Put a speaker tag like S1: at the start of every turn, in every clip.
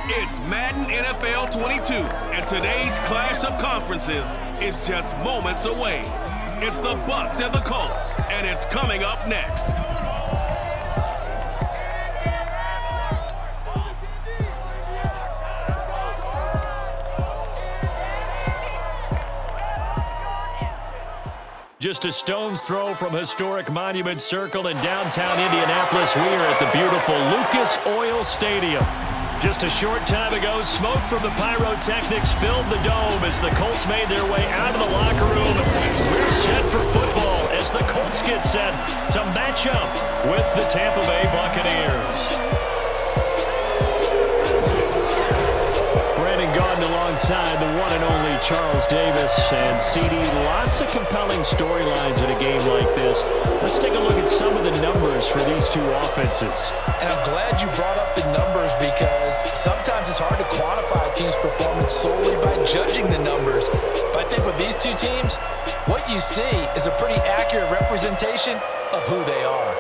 S1: It's Madden NFL 22, and today's clash of conferences is just moments away. It's the Bucs and the Colts, and it's coming up next.
S2: Just a stone's throw from historic Monument Circle in downtown Indianapolis, we are at the beautiful Lucas Oil Stadium. Just a short time ago, smoke from the pyrotechnics filled the dome as the Colts made their way out of the locker room. We're set for football as the Colts get set to match up with the Tampa Bay Buccaneers. Gordon alongside the one and only Charles Davis. And CD, lots of compelling storylines in a game like this. Let's take a look at some of the numbers for these two offenses.
S3: And I'm glad you brought up the numbers because sometimes it's hard to quantify a team's performance solely by judging the numbers. But I think with these two teams, what you see is a pretty accurate representation of who they are.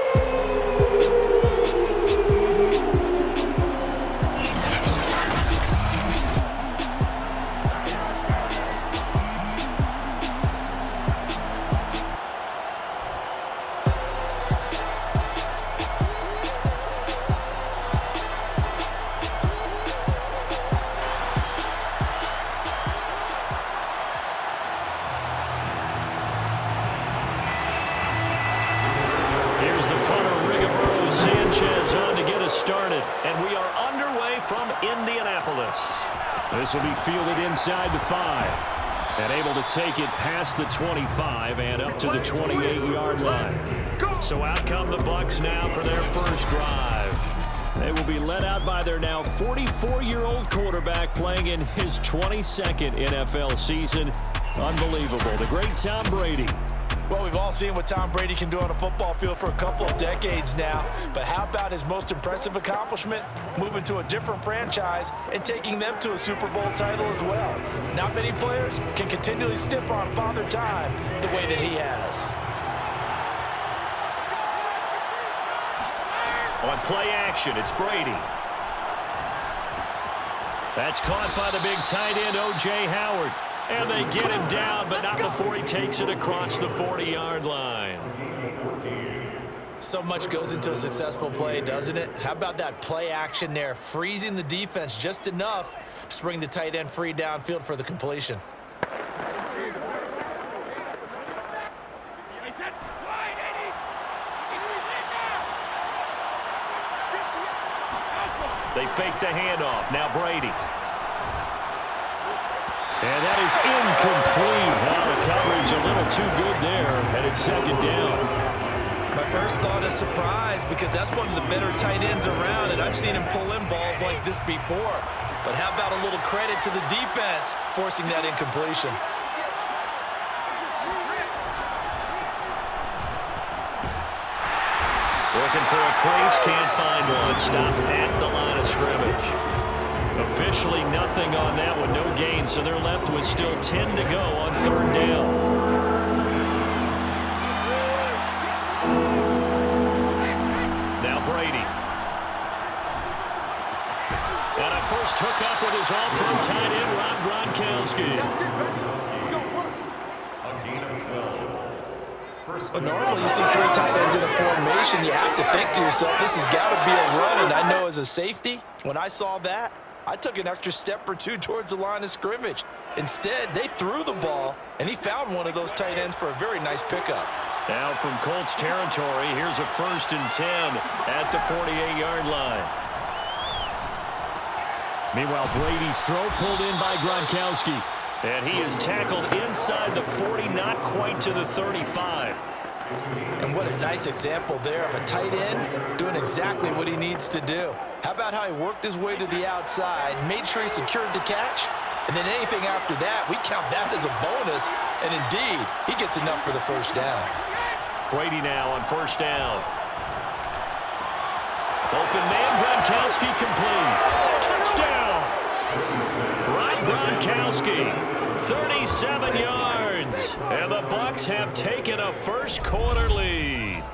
S2: Started, and we are underway from Indianapolis. This will be fielded inside the 5 and able to take it past the 25 and up to the 28-yard line. So out come the Bucs now for their first drive. They will be led out by their now 44-year-old quarterback playing in his 22nd NFL season. Unbelievable. The great Tom Brady.
S3: Well, we've all seen what Tom Brady can do on a football field for a couple of decades now. But how about his most impressive accomplishment? Moving to a different franchise and taking them to a Super Bowl title as well. Not many players can continually stiff-arm Father Time the way that he has.
S2: On play action, it's Brady. That's caught by the big tight end, O.J. Howard. And they get him down, but not before he takes it across the 40-yard line.
S3: So much goes into a successful play, doesn't it? How about that play action there, freezing the defense just enough to bring the tight end free downfield for the completion.
S2: They fake the handoff. Now Brady. And that is incomplete. The coverage a little too good there, and it's second down.
S3: My first thought is surprise because that's one of the better tight ends around, and I've seen him pull in balls like this before. But how about a little credit to the defense forcing that incompletion?
S2: Looking for a crease, can't find one. Stopped at the line of scrimmage. Officially nothing on that one, no gain, so they're left with still 10 to go on third down. Now Brady. And a first hookup with his all-pro tight end, Rob Gronkowski.
S3: But normally you see three tight ends in a formation, you have to think to yourself, this has got to be a run, and I know as a safety, when I saw that, I took an extra step or two towards the line of scrimmage. Instead, they threw the ball, and he found one of those tight ends for a very nice pickup.
S2: Now from Colts territory, here's a 1st and 10 at the 48-yard line. Meanwhile, Brady's throw pulled in by Gronkowski. And he is tackled inside the 40, not quite to the 35.
S3: And what a nice example there of a tight end doing exactly what he needs to do. How about how he worked his way to the outside, made sure he secured the catch, and then anything after that, we count that as a bonus. And indeed, he gets enough for the first down.
S2: Brady now on first down. Open man, Gronkowski complete. Touchdown! Rob Gronkowski, 37 yards. And the Bucs have taken a first quarter lead.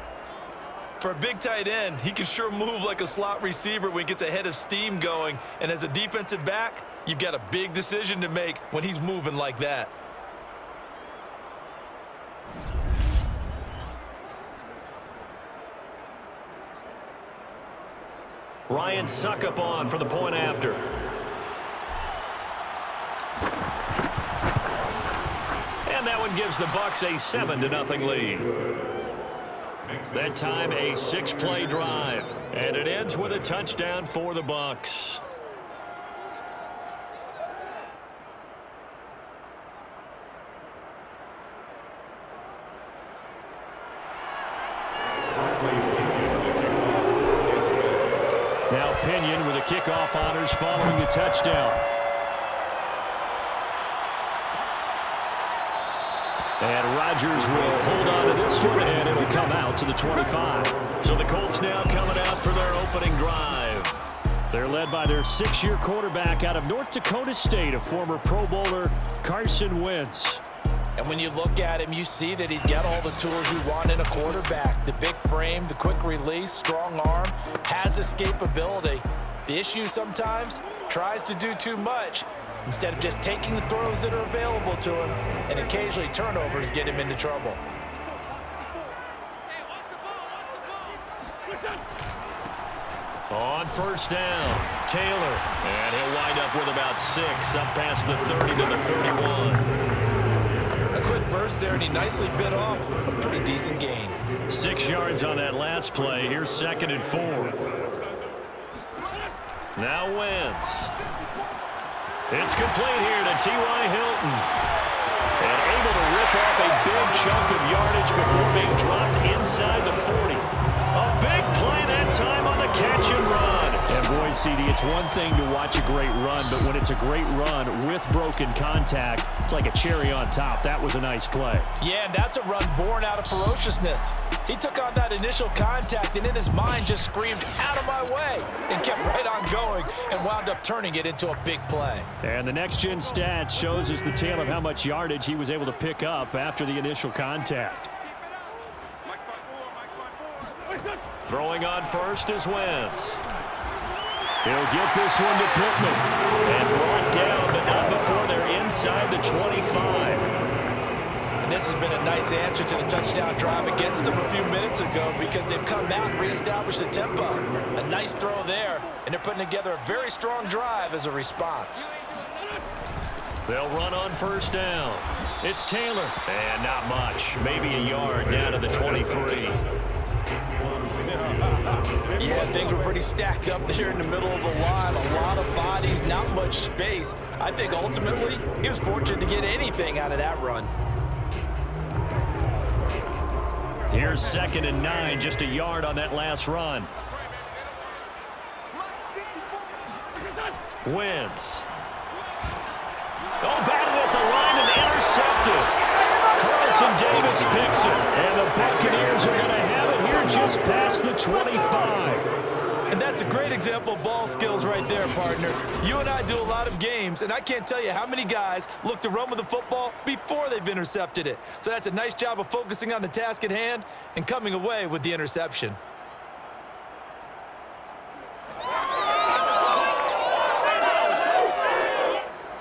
S3: For a big tight end, he can sure move like a slot receiver when he gets a head of steam going. And as a defensive back, you've got a big decision to make when he's moving like that.
S2: Ryan Suckup on for the point after. And that one gives the Bucs a 7-0 lead. That time a 6-play drive. And it ends with a touchdown for the Bucs. Now Pinion with the kickoff honors following the touchdown. And Rodgers will hold on to this one, and it'll come out to the 25. So the Colts now coming out for their opening drive. They're led by their 6-year quarterback out of North Dakota State, a former Pro Bowler, Carson Wentz.
S3: And when you look at him, you see that he's got all the tools you want in a quarterback. The big frame, the quick release, strong arm, has escapability. The issue sometimes, tries to do too much instead of just taking the throws that are available to him, and occasionally turnovers get him into trouble.
S2: On first down, Taylor. And he'll wind up with about 6, up past the 30 to the 31.
S3: A quick burst there, and he nicely bit off a pretty decent gain.
S2: 6 yards on that last play. Here's 2nd and 4. Now Wentz. It's complete here to T.Y. Hilton. And able to rip off a big chunk of yardage before being dropped inside the 40. A big play that time on the catch and run. And boy, CD, it's one thing to watch a great run, but when it's a great run with broken contact, it's like a cherry on top. That was a nice play.
S3: Yeah, and that's a run born out of ferociousness. He took on that initial contact and in his mind just screamed, "Out of my way," and kept right on going and wound up turning it into a big play.
S2: And the next-gen stats shows us the tale of how much yardage he was able to pick up after the initial contact. Throwing on first is Wentz. He'll get this one to Pittman. And brought down, but not before they're inside the 25.
S3: And this has been a nice answer to the touchdown drive against them a few minutes ago because they've come out and reestablished the tempo. A nice throw there, and they're putting together a very strong drive as a response.
S2: They'll run on first down. It's Taylor. And not much. Maybe a yard down to the 23.
S3: Yeah, things were pretty stacked up there in the middle of the line. A lot of bodies, not much space. I think ultimately he was fortunate to get anything out of that run.
S2: Here's 2nd and 9, just a yard on that last run. Wentz. Oh, batted at the line and intercepted. Carlton Davis picks it. And the Buccaneers are going to have it here just past the 25.
S3: And that's a great example of ball skills right there, partner. You and I do a lot of games, and I can't tell you how many guys look to run with the football before they've intercepted it. So that's a nice job of focusing on the task at hand and coming away with the interception.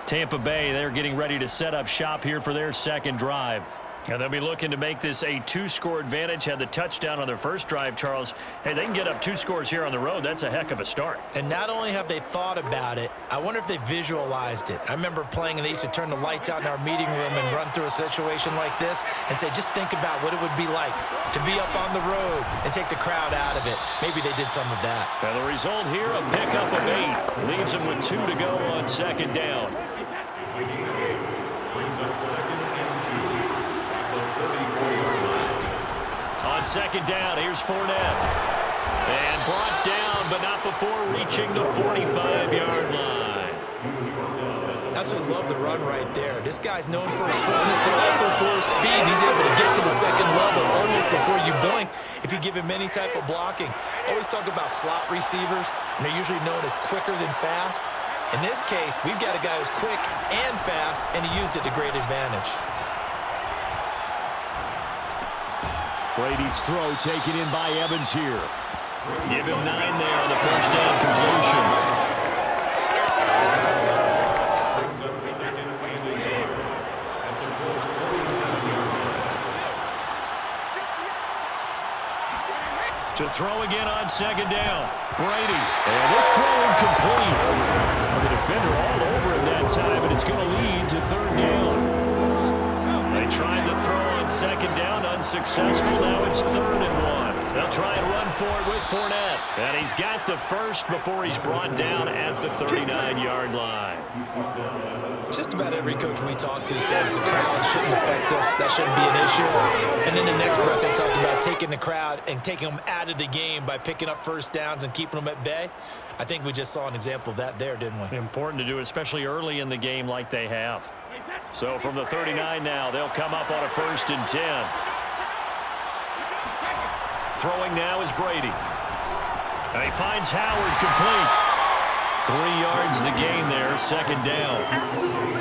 S2: Tampa Bay, they're getting ready to set up shop here for their second drive. And they'll be looking to make this a 2-score advantage. Had the touchdown on their first drive, Charles. Hey, they can get up 2 scores here on the road. That's a heck of a start.
S3: And not only have they thought about it, I wonder if they visualized it. I remember playing and they used to turn the lights out in our meeting room and run through a situation like this and say, just think about what it would be like to be up on the road and take the crowd out of it. Maybe they did some of that.
S2: And the result here, a pickup of 8. Leaves them with 2 to go on 2nd down.
S4: Brings up 2nd and 2.
S2: On 2nd down, here's Fournette. And brought down, but not before reaching the 45-yard line.
S3: Absolutely love the run right there. This guy's known for his quickness, but also for his speed. He's able to get to the second level almost before you blink if you give him any type of blocking. Always talk about slot receivers, and they're usually known as quicker than fast. In this case, we've got a guy who's quick and fast, and he used it to great advantage.
S2: Brady's throw taken in by Evans here. Give him 9 there on the first down completion.
S4: Brings up second and 8 at the close 47-yard line.
S2: To throw again on second down. Brady. And this throw incomplete. The defender all over him that time, and it's going to lead to third down. They tried the throw on second down, unsuccessful. Now it's 3rd and 1. They'll try and run for it with Fournette. And he's got the first before he's brought down at the 39-yard line.
S3: Just about every coach we talk to says the crowd shouldn't affect us. That shouldn't be an issue. And then the next breath they talk about taking the crowd and taking them out of the game by picking up first downs and keeping them at bay. I think we just saw an example of that there, didn't we?
S2: Important to do, especially early in the game like they have. So from the 39 now, they'll come up on a 1st and 10. Throwing now is Brady. And he finds Howard complete. 3 yards the gain there, 2nd down.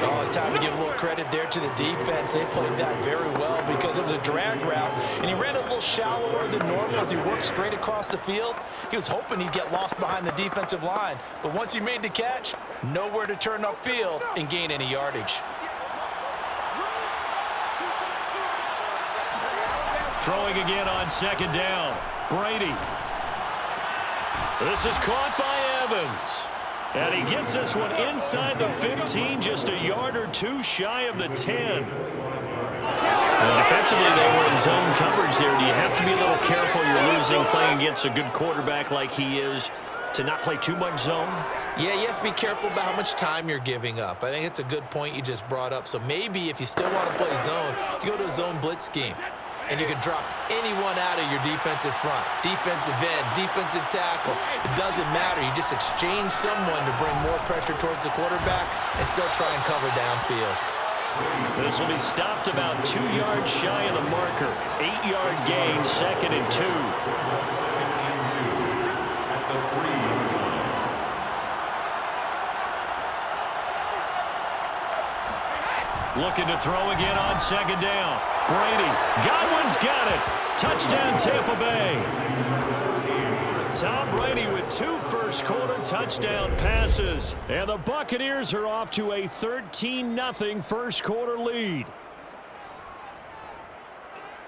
S3: Oh, it's time to give a little credit there to the defense. They played that very well because it was a drag route, and he ran a little shallower than normal as he worked straight across the field. He was hoping he'd get lost behind the defensive line, but once he made the catch, nowhere to turn upfield and gain any yardage.
S2: Throwing again on 2nd down. Brady. This is caught by Evans. And he gets this one inside the 15, just a yard or 2 shy of the 10. And defensively, they were in zone coverage there. Do you have to be a little careful? You're losing, playing against a good quarterback like he is, to not play too much zone?
S3: Yeah, you have to be careful about how much time you're giving up. I think it's a good point you just brought up. So maybe if you still want to play zone, you go to a zone blitz scheme. And you can drop anyone out of your defensive front, defensive end, defensive tackle. It doesn't matter. You just exchange someone to bring more pressure towards the quarterback and still try and cover downfield.
S2: This will be stopped about 2 yards shy of the marker. 8-yard gain, 2nd and 2. Looking to throw again on 2nd down. Brady. Godwin's got it. Touchdown, Tampa Bay. Tom Brady with 2 first-quarter touchdown passes. And the Buccaneers are off to a 13-0 first-quarter lead.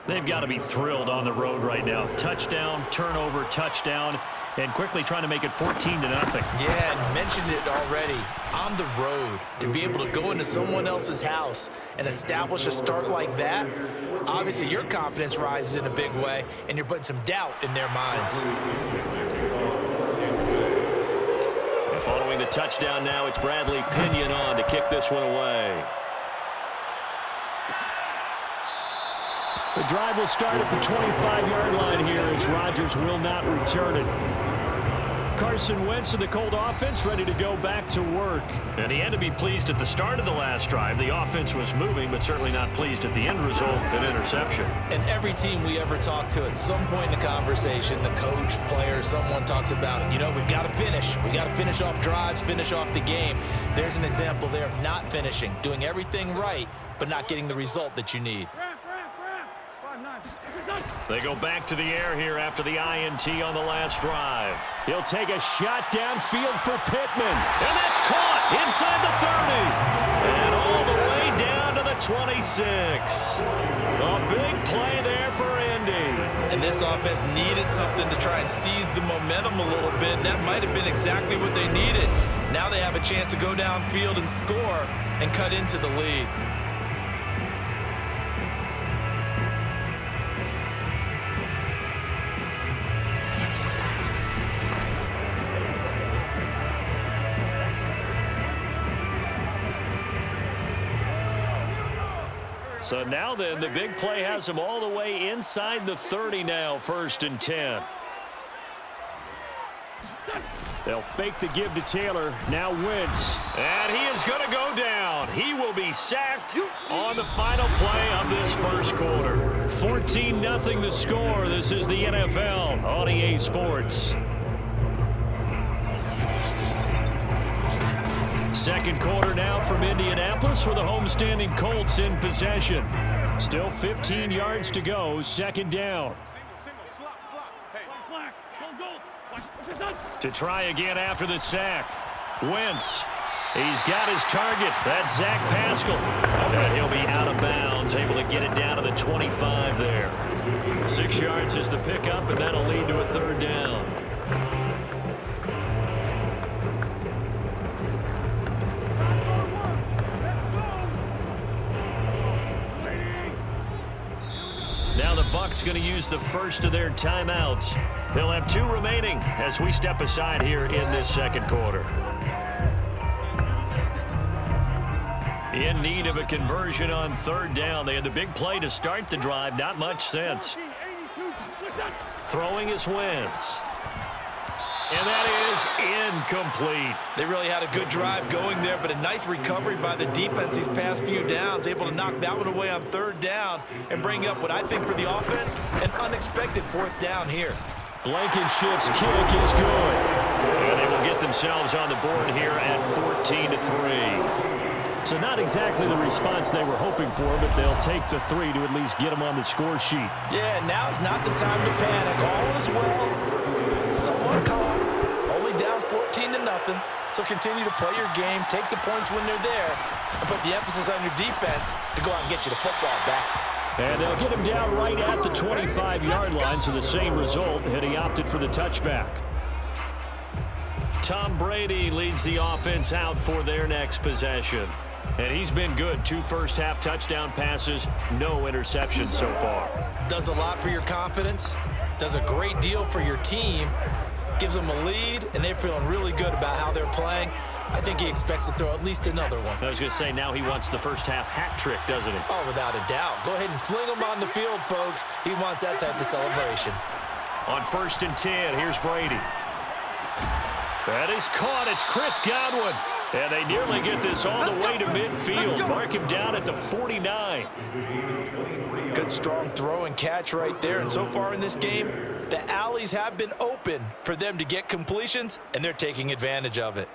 S2: They've got to be thrilled on the road right now. Touchdown, turnover, touchdown, and quickly trying to make it 14-0.
S3: Yeah, and mentioned it already. On the road, to be able to go into someone else's house and establish a start like that, obviously your confidence rises in a big way, and you're putting some doubt in their minds.
S2: And following the touchdown now, it's Bradley Pinion on to kick this one away. The drive will start at the 25-yard line here as Rodgers will not return it. Carson Wentz and the Colt offense ready to go back to work. And he had to be pleased at the start of the last drive. The offense was moving, but certainly not pleased at the end result, an interception.
S3: And every team we ever talk to, at some point in the conversation, the coach, player, someone talks about, you know, we've got to finish. We got to finish off drives, finish off the game. There's an example there of not finishing, doing everything right, but not getting the result that you need.
S2: They go back to the air here after the INT on the last drive. He'll take a shot downfield for Pittman. And that's caught inside the 30. And all the way down to the 26. A big play there for Indy.
S3: And this offense needed something to try and seize the momentum a little bit. And that might have been exactly what they needed. Now they have a chance to go downfield and score and cut into the lead.
S2: So now then, the big play has them all the way inside the 30 now, 1st and 10. They'll fake the give to Taylor. Now Wentz. And he is going to go down. He will be sacked on the final play of this first quarter. 14-0 the score. This is the NFL on EA Sports. Second quarter now from Indianapolis with the homestanding Colts in possession. Still 15 yards to go, second down. To try again after the sack. Wentz. He's got his target. That's Zach Pascal. And he'll be out of bounds, able to get it down to the 25 there. 6 yards is the pickup, and that'll lead to a third down. Now the Bucs going to use the first of their timeouts. They'll have 2 remaining as we step aside here in this second quarter. In need of a conversion on third down. They had the big play to start the drive. Not much sense. Throwing is Wentz. And that is incomplete.
S3: They really had a good drive going there, but a nice recovery by the defense these past few downs. Able to knock that one away on third down and bring up what I think for the offense, an unexpected fourth down here.
S2: Blankenship's kick is good. And they will get themselves on the board here at 14-3. So not exactly the response they were hoping for, but they'll take the 3 to at least get them on the score sheet.
S3: Yeah, now is not the time to panic. All is well. Somewhat calm. Only down 14-0. So continue to play your game, take the points when they're there, and put the emphasis on your defense to go out and get you the football back.
S2: And they'll get him down right at the 25-yard line, so the same result, and he opted for the touchback. Tom Brady leads the offense out for their next possession. And he's been good. 2 first-half touchdown passes, no interceptions so far.
S3: Does a lot for your confidence, does a great deal for your team, gives them a lead, and they're feeling really good about how they're playing. I think he expects to throw at least another one.
S2: I was going to say, now he wants the first-half hat trick, doesn't he?
S3: Oh, without a doubt. Go ahead and fling him on the field, folks. He wants that type of celebration.
S2: On 1st and 10, here's Brady. That is caught. It's Chris Godwin. And they nearly get this all the way to midfield. Mark him down at the 49.
S3: Good strong throw and catch right there. And so far in this game, the alleys have been open for them to get completions, and they're taking advantage of it.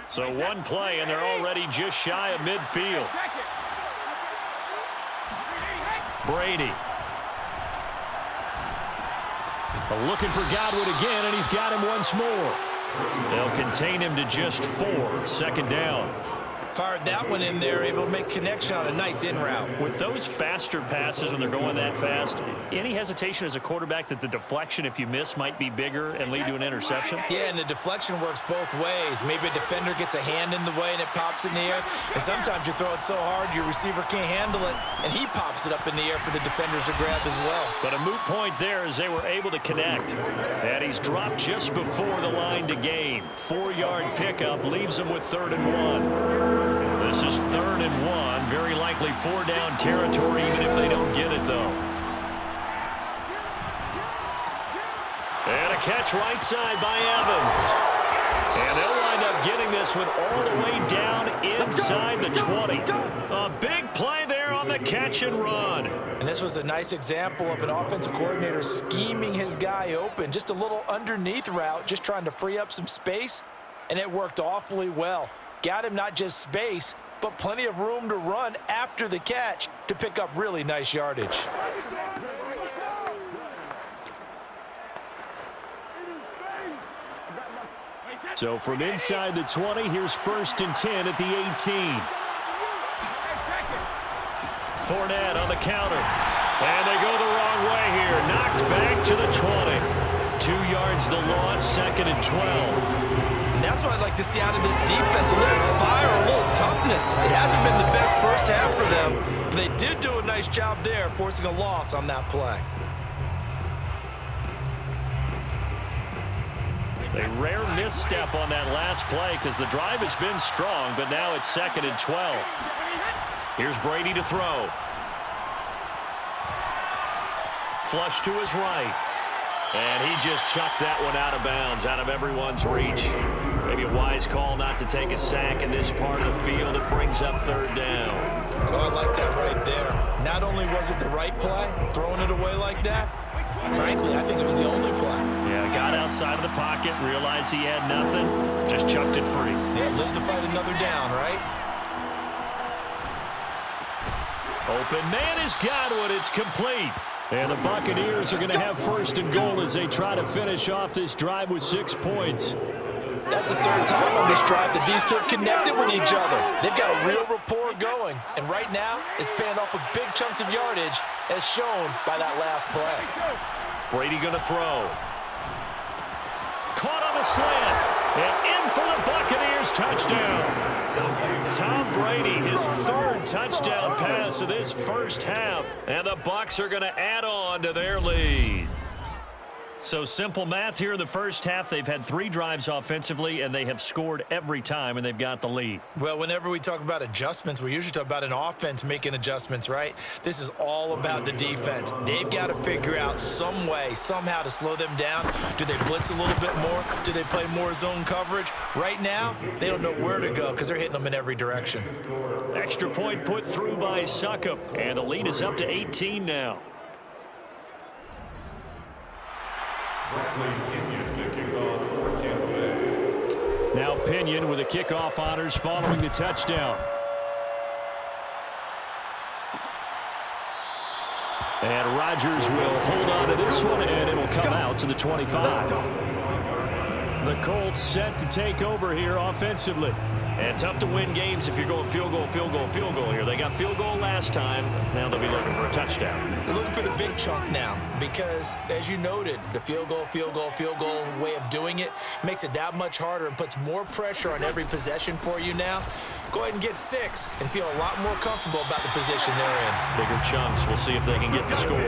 S2: So one play, and they're already just shy of midfield. Brady. Looking for Godwin again, and he's got him once more. They'll contain him to just 4. Second down.
S3: Fired that one in there, able to make connection on a nice in route.
S2: With those faster passes when they're going that fast, any hesitation as a quarterback that the deflection, if you miss, might be bigger and lead to an interception?
S3: Yeah, and the deflection works both ways. Maybe a defender gets a hand in the way and it pops in the air. And sometimes you throw it so hard your receiver can't handle it, and he pops it up in the air for the defenders to grab as well.
S2: But a moot point there as they were able to connect. And he's dropped just before the line to gain. 4-yard pickup leaves him with 3rd and 1. This is 3rd and 1. Very likely 4-down territory, even if they don't get it, though. And a catch right side by Evans. And they'll wind up getting this one all the way down inside the 20. A big play there on the catch and run.
S3: And this was a nice example of an offensive coordinator scheming his guy open. Just a little underneath route, just trying to free up some space, and it worked awfully well. Got him not just space, but plenty of room to run after the catch to pick up really nice yardage.
S2: So from inside the 20, here's 1st and 10 at the 18. Fournette on the counter. And they go the wrong way here. Knocked back to the 20. 2 yards the loss, 2nd and 12.
S3: And that's what I'd like to see out of this defense. A little fire, a little toughness. It hasn't been the best first half for them, but they did do a nice job there, forcing a loss on that play.
S2: A rare misstep on that last play because the drive has been strong, but now it's 2nd and 12. Here's Brady to throw. Flush to his right. And he just chucked that one out of bounds, out of everyone's reach. Maybe a wise call not to take a sack in this part of the field. It brings up third down.
S3: Oh, I like that right there. Not only was it the right play, throwing it away like that, frankly, I think it was the only play.
S2: Yeah, got outside of the pocket, realized he had nothing, just chucked it free.
S3: Yeah, live to fight another down, right?
S2: Open man has got one. It's complete. And the Buccaneers are going to have first and goal as they try to finish off this drive with 6 points.
S3: That's the third time on this drive that these two connected with each other. They've got a real rapport going. And right now, it's paying off with big chunks of yardage, as shown by that last play.
S2: Brady going to throw. Caught on the slant. And in for the Buccaneers touchdown. Tom Brady, his third touchdown pass of this first half. And the Bucs are going to add on to their lead. So simple math here in the first half. They've had 3 drives offensively, and they have scored every time, and they've got the lead.
S3: Well, whenever we talk about adjustments, we usually talk about an offense making adjustments, right? This is all about the defense. They've got to figure out some way, somehow to slow them down. Do they blitz a little bit more? Do they play more zone coverage? Right now, they don't know where to go because they're hitting them in every direction.
S2: Extra point put through by Suckup, and the lead is up to 18 now. Now Pinion with the kickoff honors following the touchdown. And Rodgers will hold on to this one, and it'll come out to the 25. The Colts set to take over here offensively. And tough to win games if you're going field goal, field goal, field goal here. They got field goal last time. Now they'll be looking for a touchdown.
S3: They're looking for the big chunk now because, as you noted, the field goal way of doing it makes it that much harder and puts more pressure on every possession for you now. Go ahead and get 6 and feel a lot more comfortable about the position they're in.
S2: Bigger chunks. We'll see if they can get the score.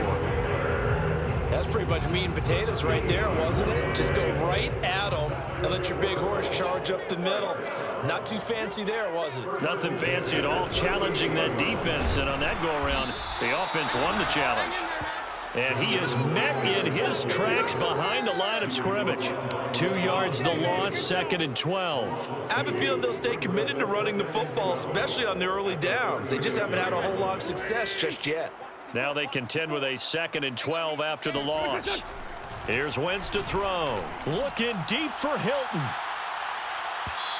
S3: That's pretty much meat and potatoes right there, wasn't it? Just go right at them and let your big horse charge up the middle. Not too fancy there, was it?
S2: Nothing fancy at all, challenging that defense. And on that go-around, the offense won the challenge. And he is met in his tracks behind the line of scrimmage. 2 yards the loss, 2nd and 12.
S3: I have a feeling they'll stay committed to running the football, especially on the early downs. They just haven't had a whole lot of success just yet.
S2: Now they contend with a 2nd and 12 after the loss. Here's Wentz to throw. Looking deep for Hilton.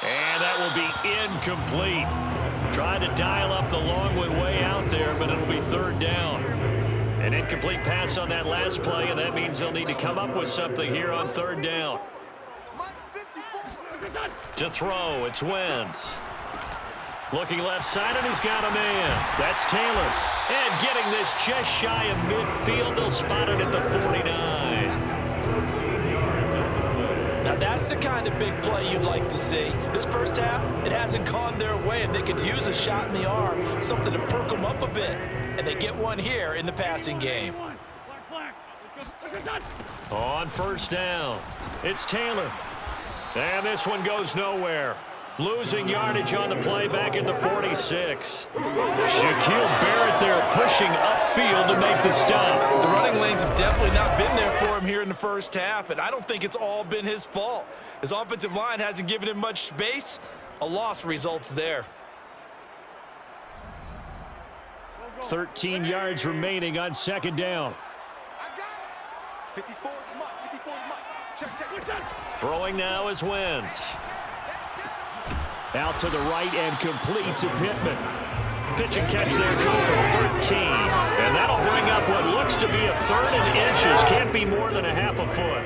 S2: And that will be incomplete. Trying to dial up the long way out there, but it'll be 3rd down. An incomplete pass on that last play, and that means they'll need to come up with something here on 3rd down. To throw, it's Wentz. Looking left side, and he's got a man. That's Taylor. And getting this just shy of midfield. They'll spot it at the 49.
S3: Now that's the kind of big play you'd like to see. This first half, it hasn't gone their way, and they could use a shot in the arm, something to perk them up a bit. And they get one here in the passing game.
S2: On 1st down, it's Taylor. And this one goes nowhere. Losing yardage on the play back at the 46. Shaquille Barrett there pushing upfield to make the stop.
S3: The running lanes have definitely not been there for him here in the first half, and I don't think it's all been his fault. His offensive line hasn't given him much space. A loss results there.
S2: 13 yards remaining on 2nd down. Throwing now is Wentz. Out to the right and complete to Pittman. Pitch and catch there, good for 13. And that'll bring up what looks to be a 3rd and inches. Can't be more than a half a foot.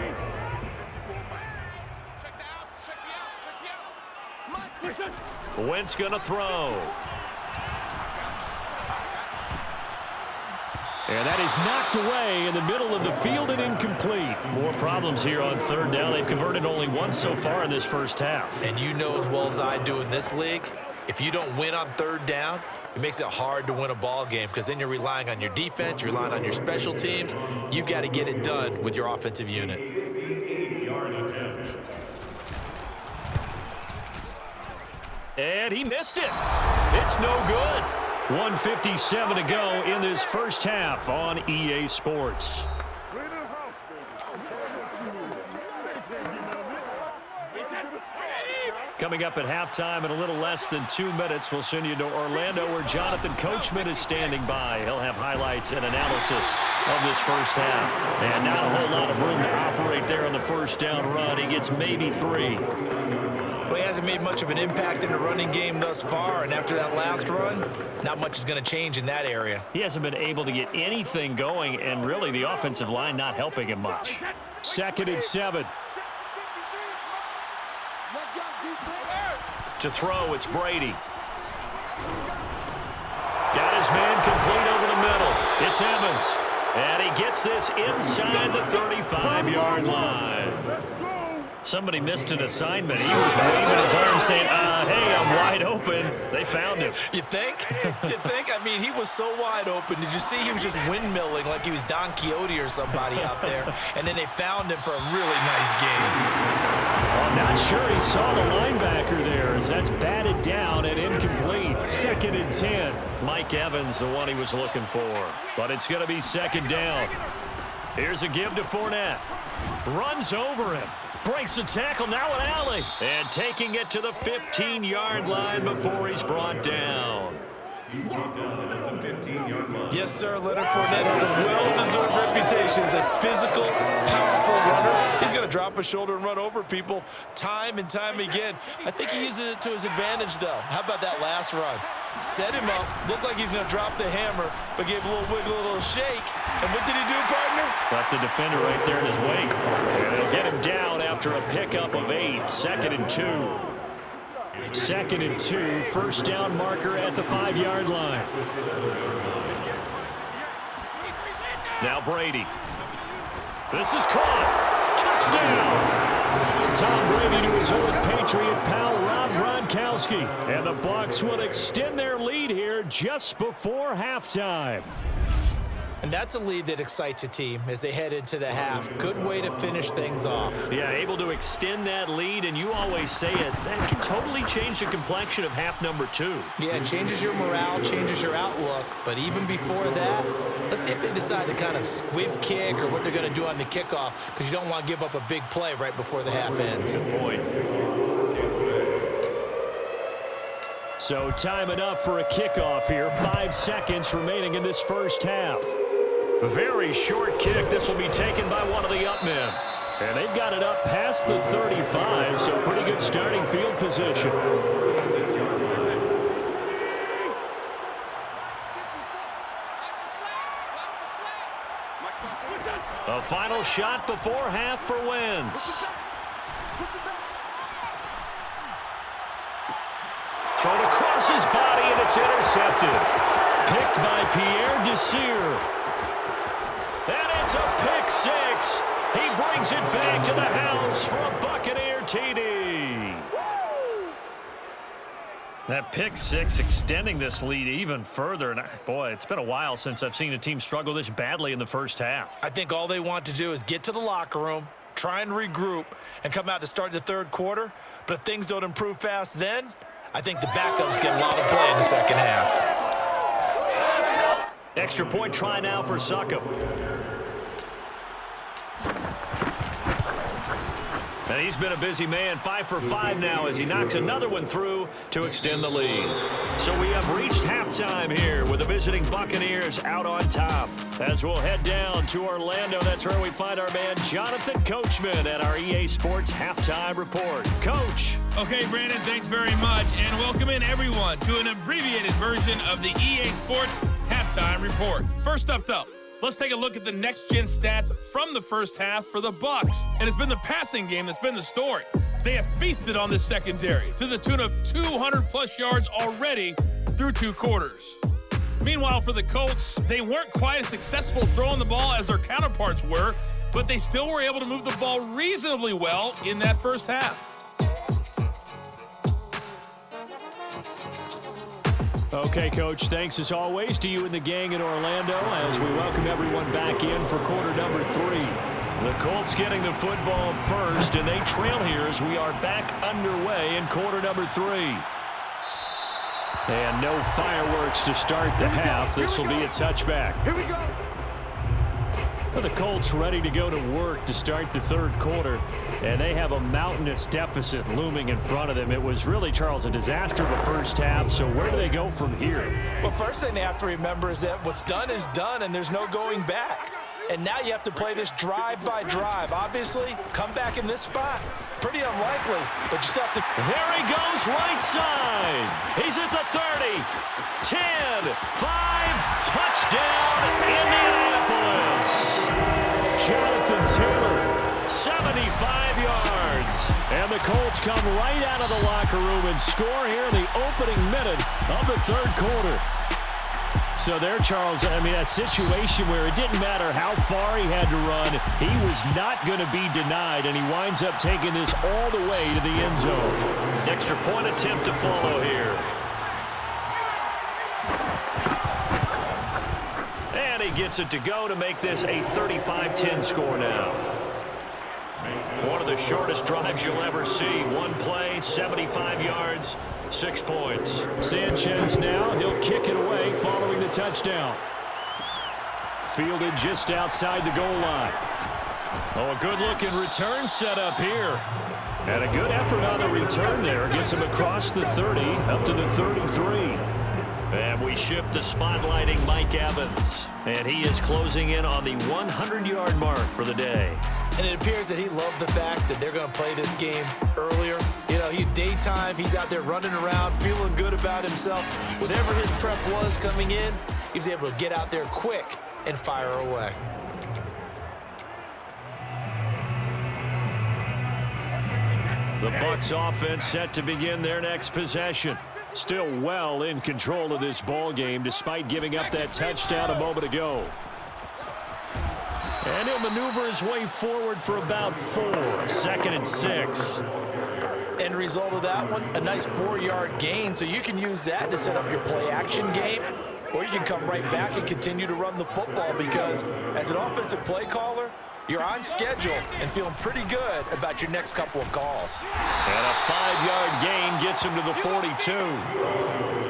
S2: Wentz gonna throw. And that is knocked away in the middle of the field and incomplete. More problems here on 3rd down. They've converted only once so far in this first half.
S3: And you know as well as I do in this league, if you don't win on 3rd down, it makes it hard to win a ball game because then you're relying on your defense, you're relying on your special teams. You've got to get it done with your offensive unit.
S2: And he missed it. It's no good. 1:57 to go in this first half on EA Sports. Coming up at halftime in a little less than 2 minutes, we'll send you to Orlando where Jonathan Coachman is standing by. He'll have highlights and analysis of this first half. And not a whole lot of room to operate there on the first down run. He gets maybe 3.
S3: Well, he hasn't made much of an impact in the running game thus far, and after that last run, not much is going to change in that area.
S2: He hasn't been able to get anything going, and really the offensive line not helping him much. 2nd and 7. To throw, it's Brady. Got his man complete over the middle. It's Evans. And he gets this inside the 35-yard line. Somebody missed an assignment. He was waving his arm saying, hey, I'm wide open. They found him.
S3: You think? You think? I mean, he was so wide open. Did you see he was just windmilling like he was Don Quixote or somebody out there? And then they found him for a really nice game.
S2: I'm not sure he saw the linebacker there as that's batted down and incomplete. 2nd and 10. Mike Evans, the one he was looking for. But it's going to be 2nd down. Here's a give to Fournette. Runs over him. Breaks the tackle, now an alley. And taking it to the 15-yard line before he's brought down.
S3: Yes, sir. Leonard Fournette has a well-deserved reputation as a physical, powerful runner. He's going to drop his shoulder and run over people time and time again. I think he uses it to his advantage, though. How about that last run? Set him up, looked like he's going to drop the hammer, but gave a little wiggle, a little shake. And what did he do, partner?
S2: Left the defender right there in his wake. And they'll get him down after a pickup of 8. 2nd and 2. 2nd and 2. First down marker at the 5-yard line. Now Brady. This is caught. Touchdown. Tom Brady to his old Patriot pal Rob Gronkowski. And the Bucs will extend their lead here just before halftime.
S3: And that's a lead that excites a team as they head into the half. Good way to finish things off.
S2: Yeah, able to extend that lead, and you always say it, that can totally change the complexion of half number 2.
S3: Yeah, it changes your morale, changes your outlook. But even before that, let's see if they decide to kind of squib kick or what they're going to do on the kickoff, because you don't want to give up a big play right before the half ends.
S2: Good point. So time enough for a kickoff here. 5 seconds remaining in this first half. Very short kick. This will be taken by one of the up men. And they've got it up past the 35, so pretty good starting field position. A final shot before half for Wentz. Thrown across his body, and it's intercepted. Picked by Pierre Desir. And it's a pick 6. He brings it back to the house for a Buccaneer TD. That pick 6 extending this lead even further. And boy, it's been a while since I've seen a team struggle this badly in the first half.
S3: I think all they want to do is get to the locker room, try and regroup, and come out to start the third quarter. But if things don't improve fast then, I think the backups get a lot of play in the second half.
S2: Extra point try now for Succop. And he's been a busy man, 5 for 5 now as he knocks another one through to extend the lead. So we have reached halftime here with the visiting Buccaneers out on top. As we'll head down to Orlando, that's where we find our man Jonathan Coachman at our EA Sports Halftime Report. Coach.
S5: Okay, Brandon, thanks very much. And welcome in, everyone, to an abbreviated version of the EA Sports Halftime Report. First up, though, let's take a look at the next-gen stats from the first half for the Bucs. And it's been the passing game that's been the story. They have feasted on this secondary to the tune of 200-plus yards already through 2 quarters. Meanwhile, for the Colts, they weren't quite as successful throwing the ball as their counterparts were, but they still were able to move the ball reasonably well in that first half.
S2: Okay, Coach, thanks as always to you and the gang in Orlando as we welcome everyone back in for quarter number 3. The Colts getting the football first, and they trail here as we are back underway in quarter number 3. And no fireworks to start the half. This will be a touchback.
S6: Here we go.
S2: Well, the Colts ready to go to work to start the third quarter, and they have a mountainous deficit looming in front of them. It was really, Charles, a disaster the first half, so where do they go from here?
S3: Well, first thing they have to remember is that what's done is done, and there's no going back. And now you have to play this drive by drive. Obviously, come back in this spot, pretty unlikely, but you still have to.
S2: There he goes, right side. He's at the 30, 10, 5, touchdown, Indianapolis. Jonathan Taylor, 75 yards. And the Colts come right out of the locker room and score here in the opening minute of the third quarter. So there, Charles, I mean, a situation where it didn't matter how far he had to run, he was not going to be denied, and he winds up taking this all the way to the end zone. Extra point attempt to follow here. And he gets it to go to make this a 35-10 score now. One of the shortest drives you'll ever see. One play, 75 yards, 6 points. Sanchez now, he'll kick it away following the touchdown. Fielded just outside the goal line. Oh, a good-looking return set up here. And a good effort on the return there. Gets him across the 30, up to the 33. And we shift to spotlighting Mike Evans. And he is closing in on the 100-yard mark for the day.
S3: And it appears that he loved the fact that they're going to play this game earlier. You know, daytime, he's out there running around, feeling good about himself. Whatever his prep was coming in, he was able to get out there quick and fire away.
S2: The Bucs offense set to begin their next possession. Still well in control of this ball game despite giving up that touchdown a moment ago. And he'll maneuver his way forward for about 4. 2nd and 6.
S3: End result of that one, a nice 4-yard gain, so you can use that to set up your play-action game, or you can come right back and continue to run the football because as an offensive play caller, you're on schedule and feeling pretty good about your next couple of calls.
S2: And a 5-yard gain gets him to the 42.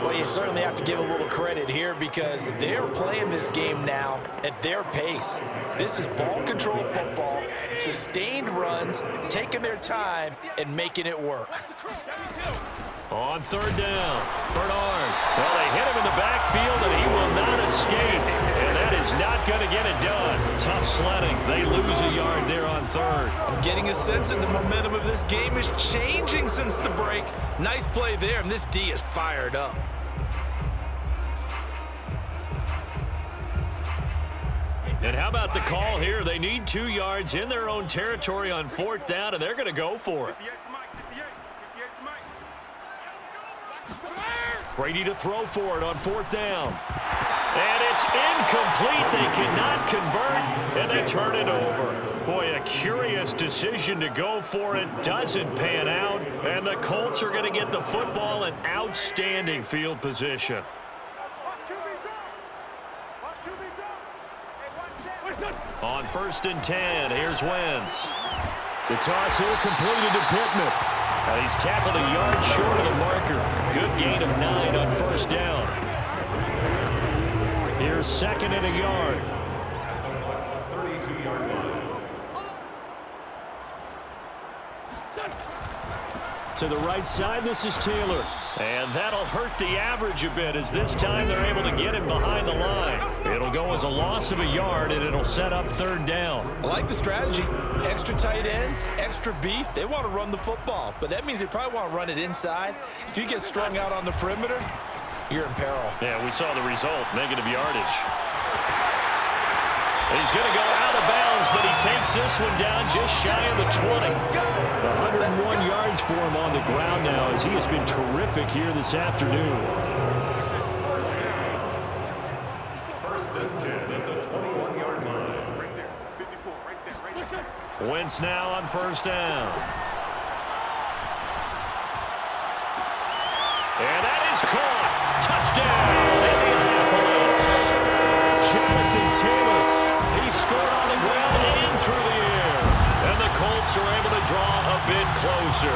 S3: Well, you certainly have to give a little credit here because they're playing this game now at their pace. This is ball control football, sustained runs, taking their time and making it work.
S2: On 3rd down, Bernard. Well, they hit him in the backfield, and he will not escape. And that is not going to get it done. Tough sledding. They lose a yard there on 3rd.
S3: I'm getting a sense that the momentum of this game is changing since the break. Nice play there, and this D is fired up.
S2: And how about the call here? They need 2 yards in their own territory on 4th down, and they're going to go for it. Brady to throw for it on 4th down. And it's incomplete. They cannot convert, and they turn it over. Boy, a curious decision to go for it. Doesn't pan out, and the Colts are going to get the football in outstanding field position. On 1st and 10, here's Wentz. The toss here completed to Pittman. Now he's tackled a yard short of the marker. Good gain of 9 on 1st down. Here's 2nd and a yard.
S4: 32-yard line.
S2: To the right side, this is Taylor. And that'll hurt the average a bit as this time they're able to get him behind the line. It'll go as a loss of a yard, and it'll set up 3rd down.
S3: I like the strategy. Extra tight ends, extra beef. They want to run the football, but that means they probably want to run it inside. If you get strung out on the perimeter, you're in peril.
S2: Yeah, we saw the result, negative yardage. He's going to go out of bounds, but he takes this one down just shy of the 20. 101 yards for him on the ground now as he has been terrific here this afternoon.
S4: 1st and 10 at the 21-yard line.
S2: Wentz now on 1st down. And that is caught. Touchdown, Indianapolis. Jonathan Taylor. He scored on the ground and through the air. And the Colts are able to draw a bit closer.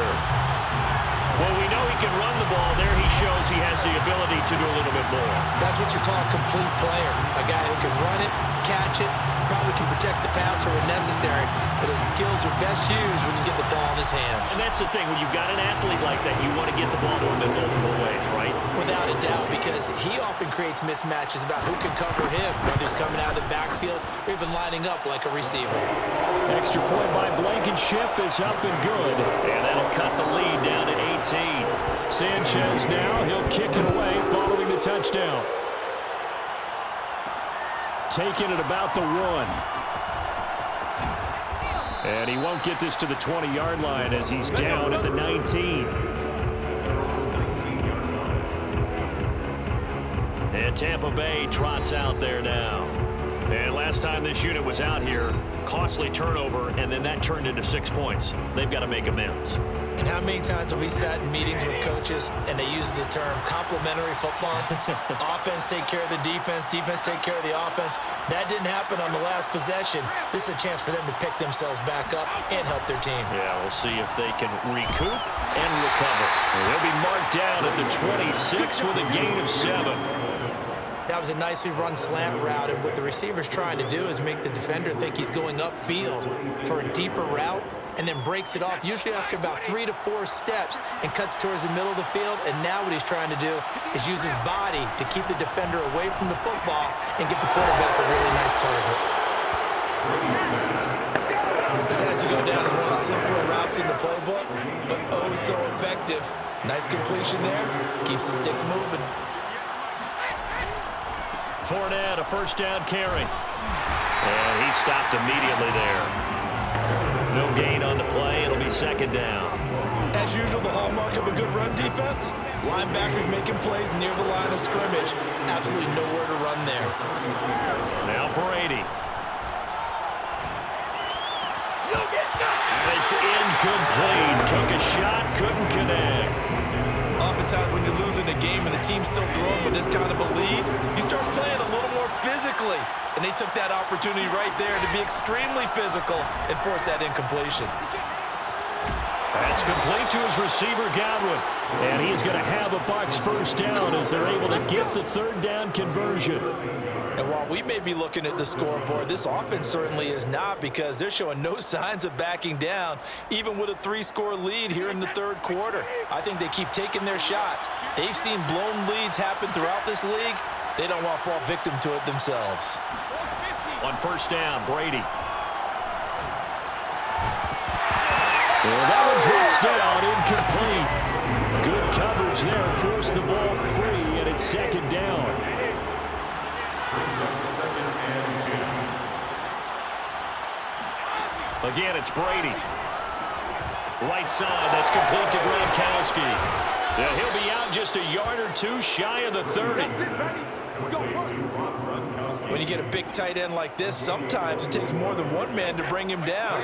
S2: Well, we know he can run the ball. There he shows he has the ability to do a little bit more.
S3: That's what you call a complete player. A guy who can run it, catch it, probably can protect the passer when necessary, but his skills are best used when you get the ball in his hands.
S2: And that's the thing. When you've got an athlete like that, you want to get the ball to him in multiple ways, right?
S3: Without a doubt, because he often creates mismatches about who can cover him, whether he's coming out of the backfield or even lining up like a receiver.
S2: Extra point by Blankenship is up and good. And that'll cut the lead down to 18. Sanchez now, he'll kick it away following the touchdown. Taking it about the 1. And he won't get this to the 20-yard line as he's down at the 19. And Tampa Bay trots out there now. And last time this unit was out here, costly turnover, and then that turned into 6 points. They've got to make amends.
S3: And how many times have we sat in meetings with coaches and they use the term complementary football? Offense take care of the defense, defense take care of the offense. That didn't happen on the last possession. This is a chance for them to pick themselves back up and help their team.
S2: Yeah, we'll see if they can recoup and recover. They'll be marked down at the 26 with a gain of 7.
S3: That was a nicely run slant route, and what the receiver's trying to do is make the defender think he's going upfield for a deeper route, and then breaks it off, usually after about 3 to 4 steps, and cuts towards the middle of the field. And now what he's trying to do is use his body to keep the defender away from the football and give the quarterback a really nice target. This has to go down as one of the simpler routes in the playbook, but oh so effective. Nice completion there, keeps the sticks moving.
S2: Fournette, a first down carry. And he stopped immediately there. No gain on the play. It'll be second down.
S3: As usual, the hallmark of a good run defense, linebackers making plays near the line of scrimmage. Absolutely nowhere to run there.
S2: Now Brady. It's incomplete. Took a shot, couldn't connect.
S3: Oftentimes when you're losing a game and the team's still throwing with this kind of a lead, you start playing a little more physically. And they took that opportunity right there to be extremely physical and force that incompletion.
S2: That's complete to his receiver, Godwin. And he is going to have a Bucs first down as they're able to get the third down conversion.
S3: And while we may be looking at the scoreboard, this offense certainly is not, because they're showing no signs of backing down, even with a 3-score lead here in the third quarter. I think they keep taking their shots. They've seen blown leads happen throughout this league. They don't want to fall victim to it themselves.
S2: On first down, Brady. Well, that one drops down, incomplete. Good coverage there, forced the ball free, and it's second down. Again, it's Brady. Right side, that's complete to Gronkowski. Yeah, he'll be out just a yard or two shy of the 30.
S3: When you get a big tight end like this, sometimes it takes more than one man to bring him down.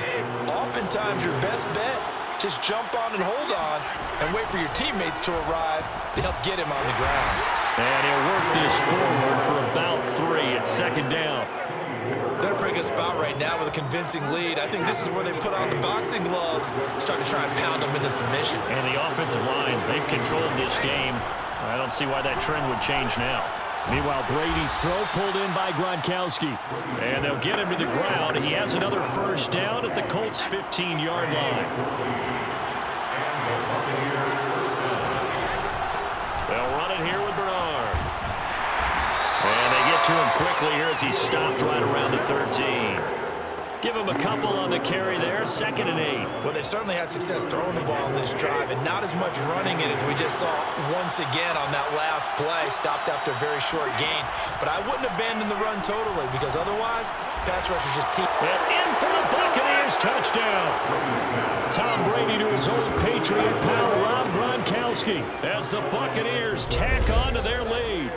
S3: Oftentimes, your best bet, just jump on and hold on and wait for your teammates to arrive to help get him on the ground.
S2: And he'll work this forward for about 3 at second down.
S3: They're in a pretty good spot right now with a convincing lead. I think this is where they put on the boxing gloves, start to try and pound them into submission.
S2: And the offensive line, they've controlled this game. I don't see why that trend would change now. Meanwhile, Brady's throw pulled in by Gronkowski. And they'll get him to the ground. He has another first down at the Colts' 15-yard line. They'll run it here with Bernard. And they get to him quickly here as he stopped right around the 13. Give him a couple on the carry there, 2nd and 8.
S3: Well, they certainly had success throwing the ball in this drive, and not as much running it as we just saw once again on that last play. Stopped after a very short gain. But I wouldn't abandon the run totally, because otherwise, pass rushers just keep.
S2: And in for the Buccaneers, touchdown. Tom Brady to his old Patriot pal, Rob Gronkowski, as the Buccaneers tack on to their lead.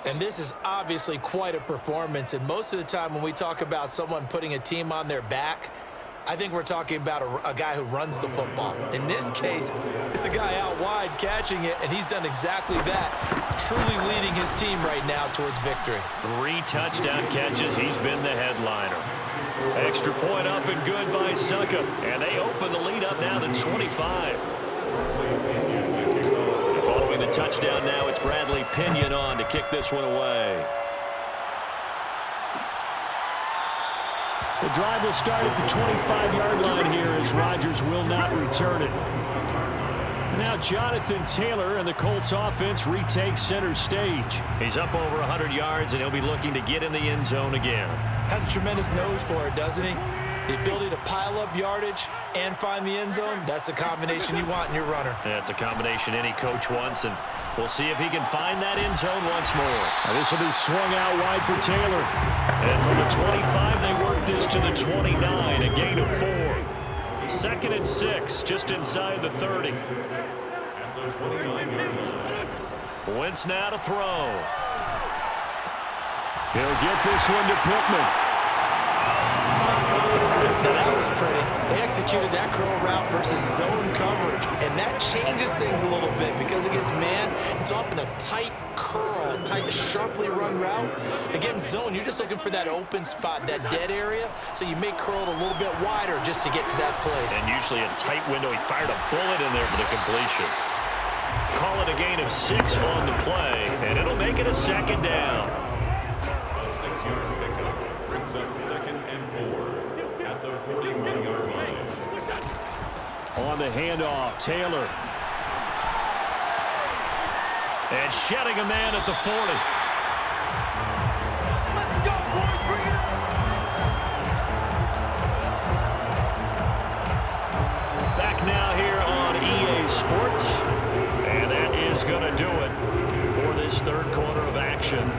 S3: And this is obviously quite a performance. And most of the time when we talk about someone putting a team on their back, I think we're talking about a guy who runs the football. In this case, it's a guy out wide catching it, and he's done exactly that, truly leading his team right now towards victory.
S2: 3 touchdown catches. He's been the headliner. Extra point up and good by Suckup. And they open the lead up now to 25. Following the touchdown now, it's Bradley Pinion on to kick this one away. The drive will start at the 25-yard line here as Rodgers will not return it. Now Jonathan Taylor and the Colts offense retakes center stage. He's up over 100 yards, and he'll be looking to get in the end zone again.
S3: Has a tremendous nose for it, doesn't he? The ability to pile up yardage and find the end zone, that's the combination you want in your runner.
S2: That's a combination any coach wants, and we'll see if he can find that end zone once more. This will be swung out wide for Taylor. And from the 25, they work this to the 29, a gain of 4. 2nd and 6, just inside the 30. Wentz now to throw. He'll get this one to Pittman.
S3: Now that was pretty. They executed that curl route versus zone coverage, and that changes things a little bit because against man, it's often a tight curl, a tight, sharply run route. Against zone, you're just looking for that open spot, that dead area, so you may curl it a little bit wider just to get to that place.
S2: And usually a tight window. He fired a bullet in there for the completion. Call it a gain of 6 on the play, and it'll make it a 2nd down.
S4: A 6-yard pickup brings up 2nd and 4 at the 41-yard line.
S2: On the handoff, Taylor. And shedding a man at the 40.
S6: Let's go, boys, bring it on.
S2: Back now here on EA Sports. And that is going to do it for this 3rd quarter of action.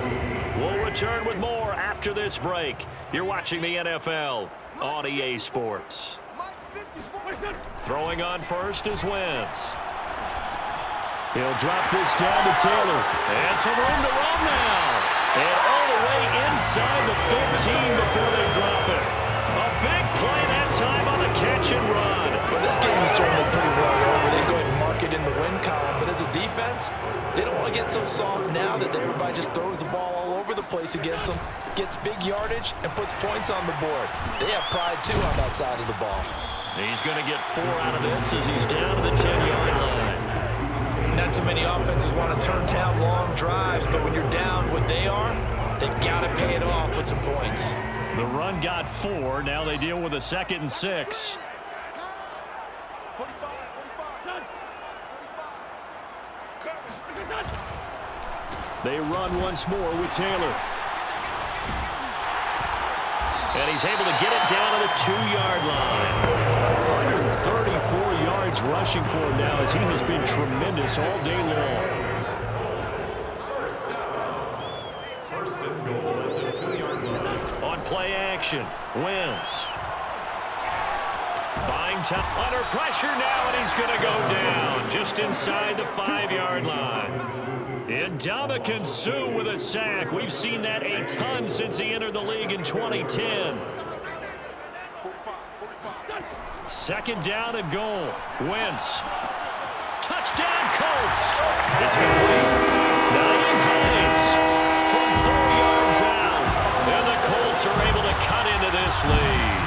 S2: We'll return with more after this break. You're watching the NFL on EA Sports. Throwing on first is Wentz. He'll drop this down to Taylor. And some room to roam now. And all the way inside the 15 before they drop it. A big play that time on the catch and run.
S3: Well, this game is certainly pretty well over. They go ahead and mark it in the win column, but as a defense, they don't want to get so soft now that everybody just throws the ball all over the place against them, gets big yardage, and puts points on the board. They have pride, too, on that side of the ball.
S2: He's going to get 4 out of this as he's down to the 10-yard line.
S3: Not too many offenses want to turn down long drives, but when you're down what they are, they've got to pay it off with some points.
S2: The run got 4. Now they deal with a 2nd and 6. They run once more with Taylor. And he's able to get it down to the 2-yard line. 134 yards rushing for him now as he has been tremendous all day long.
S4: First and goal at the 2-yard line.
S2: On play action, Wentz. Buying time under pressure now, and he's going to go down just inside the 5-yard line. Ndamukong Suh with a sack. We've seen that a ton since he entered the league in 2010. 2nd down and goal. Wentz. Touchdown, Colts. It's complete. Nyheim Hines from 4 yards out. And the Colts are able to cut into this lead.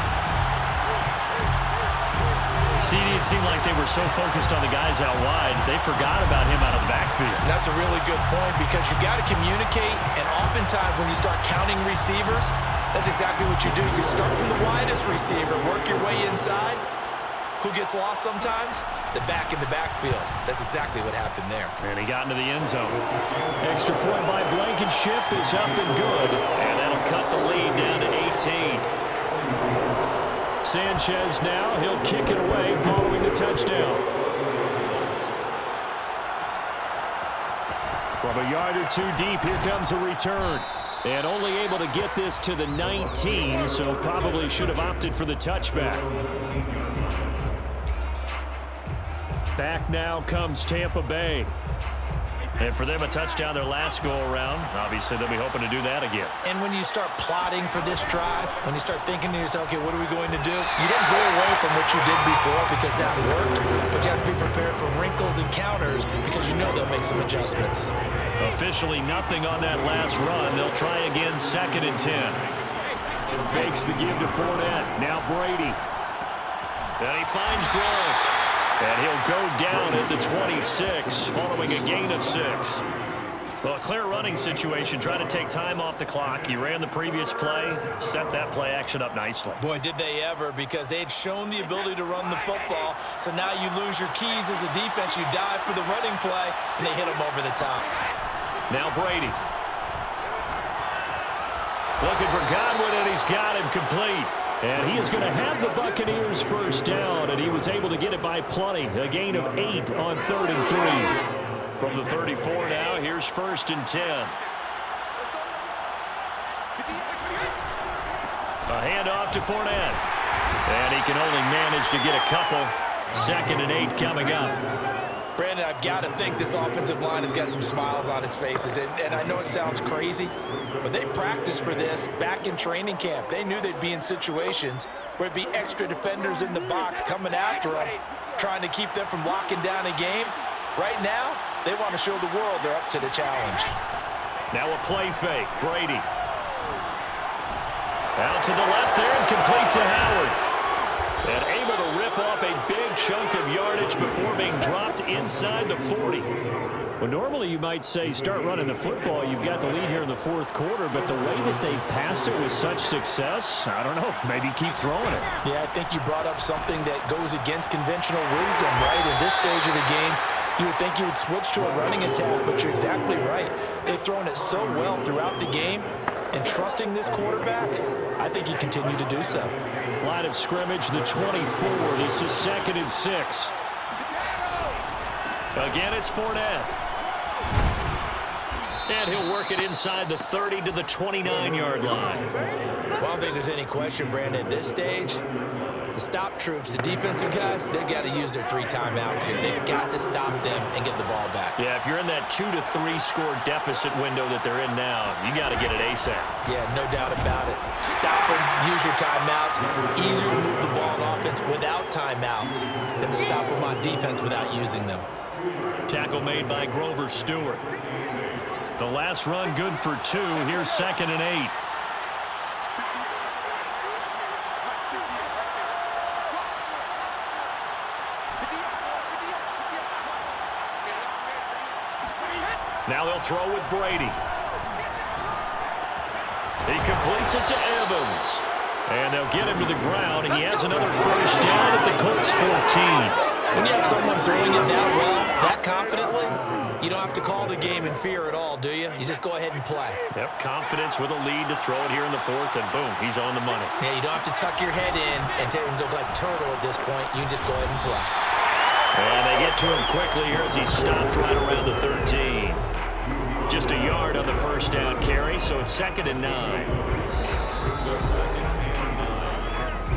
S2: CD, it seemed like they were so focused on the guys out wide, they forgot about him out of the backfield.
S3: That's a really good point because you got to communicate, and oftentimes when you start counting receivers, that's exactly what you do. You start from the widest receiver, work your way inside. Who gets lost sometimes? The back in the backfield. That's exactly what happened there.
S2: And he got into the end zone. Extra point by Blankenship is up and good. And that'll cut the lead down to 18. Sanchez now, he'll kick it away following the touchdown. From a yard or 2 deep, here comes a return. And only able to get this to the 19, so probably should have opted for the touchback. Back now comes Tampa Bay. And for them, a touchdown their last go-around. Obviously, they'll be hoping to do that again.
S3: And when you start plotting for this drive, when you start thinking to yourself, okay, what are we going to do? You don't go away from what you did before because that worked, but you have to be prepared for wrinkles and counters because you know they'll make some adjustments.
S2: Officially nothing on that last run. They'll try again, 2nd and 10. Fakes the give to Fournette. Now Brady. And he finds Gronk. And he'll go down at the 26 following a gain of 6. Well, a clear running situation. Try to take time off the clock. He ran the previous play, set that play action up nicely.
S3: Boy, did they ever, because they had shown the ability to run the football. So now you lose your keys as a defense. You dive for the running play, and they hit him over the top.
S2: Now Brady. Looking for Godwin, and he's got him complete. And he is going to have the Buccaneers first down, and he was able to get it by plenty. A gain of 8 on 3rd and 3. From the 34 now, here's 1st and 10. A handoff to Fournette. And he can only manage to get a couple. 2nd and 8 coming up.
S3: Brandon, I've got to think this offensive line has got some smiles on its faces. And I know it sounds crazy, but they practiced for this back in training camp. They knew they'd be in situations where it'd be extra defenders in the box coming after them, trying to keep them from locking down a game. Right now, they want to show the world they're up to the challenge.
S2: Now a play fake. Brady. Out to the left there and complete to Howard. And able to rip off a big chunk of yardage before being dropped inside the 40. Well, normally you might say start running the football. You've got the lead here in the 4th quarter, but the way that they passed it with such success, I don't know, maybe keep throwing it.
S3: Yeah, I think you brought up something that goes against conventional wisdom, right? In this stage of the game, you would think you would switch to a running attack, but you're exactly right. They've thrown it so well throughout the game, and trusting this quarterback, I think you continue to do so.
S2: Line of scrimmage, the 24. This is 2nd and 6. Again, it's Fournette. And he'll work it inside the 30 to the 29-yard line.
S3: Well, I don't think there's any question, Brandon, at this stage, the stop troops, the defensive guys, they've got to use their 3 timeouts here. They've got to stop them and get the ball back.
S2: Yeah, if you're in that 2 to 3 score deficit window that they're in now, you got to get it ASAP.
S3: Yeah, no doubt about it. Stop them, use your timeouts. Easier to move the ball on offense without timeouts than to stop them on defense without using them.
S2: Tackle made by Grover Stewart. The last run good for 2. Here's 2nd and 8. Now they'll throw with Brady. He completes it to Evans. And they'll get him to the ground. He has another first down at the Colts 14.
S3: When you have someone throwing it that well, that confidently, you don't have to call the game in fear at all, do you? You just go ahead and play.
S2: Yep, confidence with a lead to throw it here in the 4th, and boom, he's on the money.
S3: Yeah, you don't have to tuck your head in and go like turtle at this point. You just go ahead and play.
S2: And they get to him quickly here as he stopped right around the 13. Just a yard on the first down carry, so it's 2nd and 9.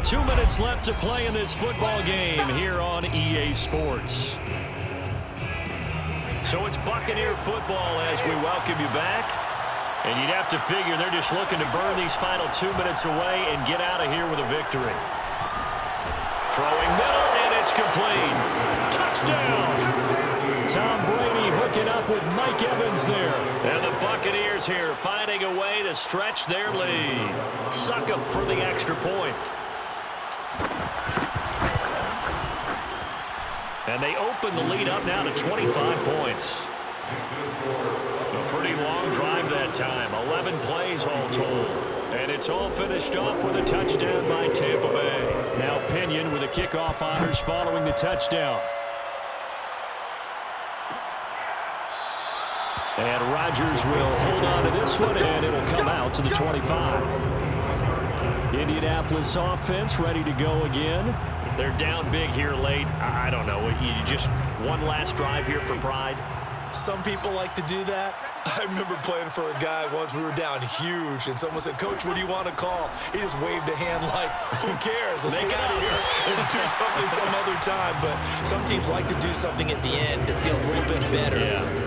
S2: 2 minutes left to play in this football game here on EA Sports. So it's Buccaneer football as we welcome you back. And you'd have to figure they're just looking to burn these final 2 minutes away and get out of here with a victory. Throwing middle, and it's complete. Touchdown! Tom Brady hooking up with Mike Evans there. And the Buccaneers here finding a way to stretch their lead. Suck up for the extra point. And they open the lead up now to 25 points. A pretty long drive that time. 11 plays all told. And it's all finished off with a touchdown by Tampa Bay. Now Pinion with the kickoff honors following the touchdown. And Rodgers will hold on to this one, and it'll come out to the 25. Indianapolis offense ready to go again. They're down big here late. I don't know. You just one last drive here for pride.
S3: Some people like to do that. I remember playing for a guy once. We were down huge, and someone said, "Coach, what do you want to call?" He just waved a hand like, "Who cares? Let's get out of here and do something some other time." But some teams like to do something at the end to feel a little bit better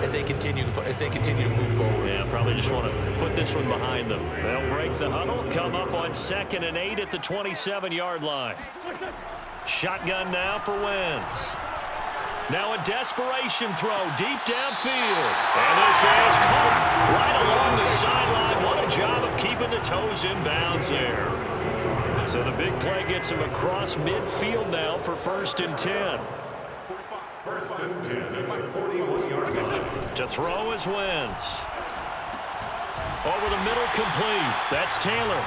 S3: as they continue to move forward.
S2: Yeah, probably just want to put this one behind them. They'll break the huddle, come up on 2nd and 8 at the 27-yard line. Shotgun now for Wentz. Now a desperation throw deep downfield. And this is caught right along the sideline. What a job of keeping the toes in bounds there. So the big play gets him across midfield now for 1st and 10.
S4: First and 10 at the 41-yard line.
S2: To throw is Wentz. Over the middle, complete. That's Taylor.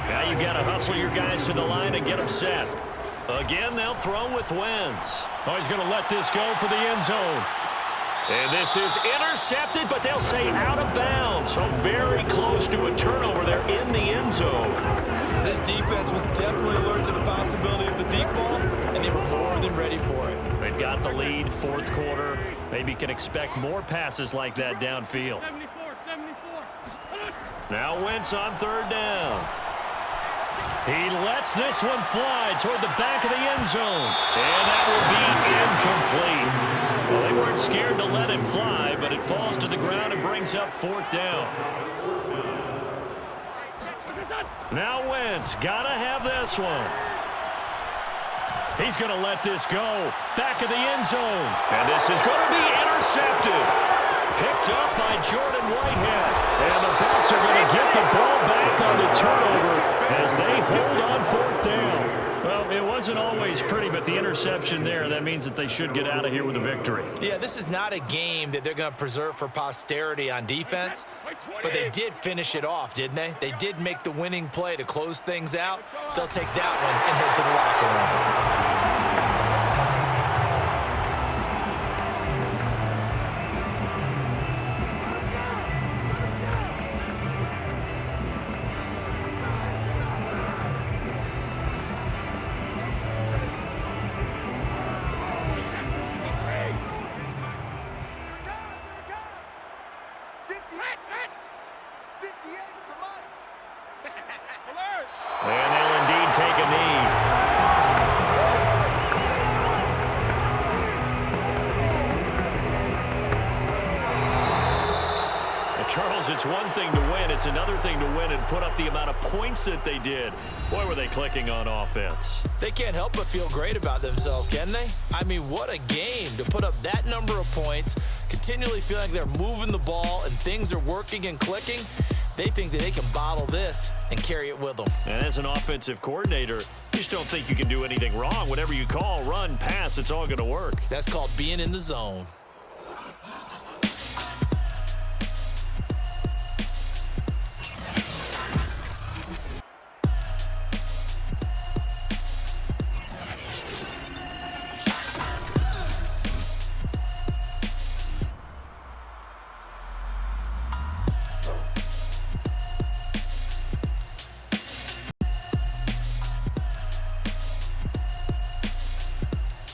S2: Now you've got to hustle your guys to the line and get them set. Again, they'll throw with Wentz. Oh, he's going to let this go for the end zone. And this is intercepted, but they'll say out of bounds. So very close to a turnover there in the end zone.
S3: This defense was definitely alert to the possibility of the deep ball, and they were more than ready for it.
S2: They've got the lead, fourth quarter. Maybe can expect more passes like that downfield. Now Wentz on third down. He lets this one fly toward the back of the end zone. And that will be incomplete. Well, they weren't scared to let it fly, but it falls to the ground and brings up fourth down. Now Wentz, gotta have this one. He's gonna let this go. Back of the end zone. And this is gonna be intercepted. Picked up by Jordan Whitehead. And the Bucs are going to get the ball back on the turnover as they hold on fourth down. Well, it wasn't always pretty, but the interception there, that means that they should get out of here with a victory.
S3: Yeah, this is not a game that they're going to preserve for posterity on defense, but they did finish it off, didn't they? They did make the winning play to close things out. They'll take that one and head to the locker room.
S2: And they'll indeed take a knee. And Charles, it's one thing to win. It's another thing to win and put up the amount of points that they did. Boy, were they clicking on offense.
S3: They can't help but feel great about themselves, can they? I mean, what a game to put up that number of points, continually feeling like they're moving the ball and things are working and clicking. They think that they can bottle this and carry it with them.
S2: And as an offensive coordinator, you just don't think you can do anything wrong. Whatever you call, run, pass, it's all going to work.
S3: That's called being in the zone.